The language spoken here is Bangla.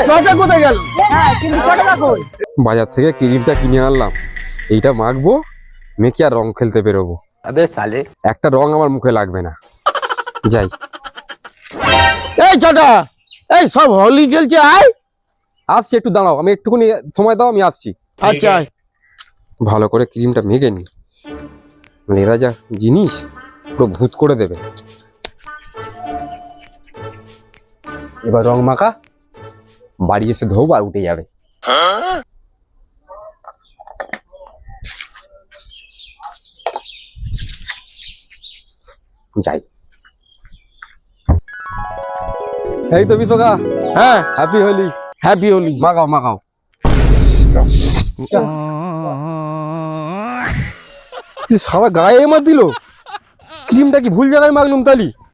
ছটা কোথায় গেল? হ্যাঁ কিন্তু ছটা কই? বাজার থেকে ক্রিমটা কিনে আনলাম, এইটা মাখবো, মেখে আর রং খেলতে বেরোবো। अबे साले একটা রং আমার মুখে লাগবে না। যাই। এই ছটা, এই সব হোলি খেলছে, আয়। আসছি, একটু দাঁড়াও, আমি একটুখানি সময় দাও, আমি আসছি। আচ্ছা ভালো করে ক্রিমটা মেখে নি, এরা যা জিনিস পুরো ভূত করে দেবে। এবার রং মাখা, বাড়ি এসে ধোব আর উঠে যাবে। যাই। এই তো বিশোকা, হ্যাঁ, হ্যাপি হোলি। হ্যাপি হোলি। মাখাও মাখাও। সারা গায়ে মার দিল, ক্রিমটা কি ভুল জায়গায় মাখলুম তালি।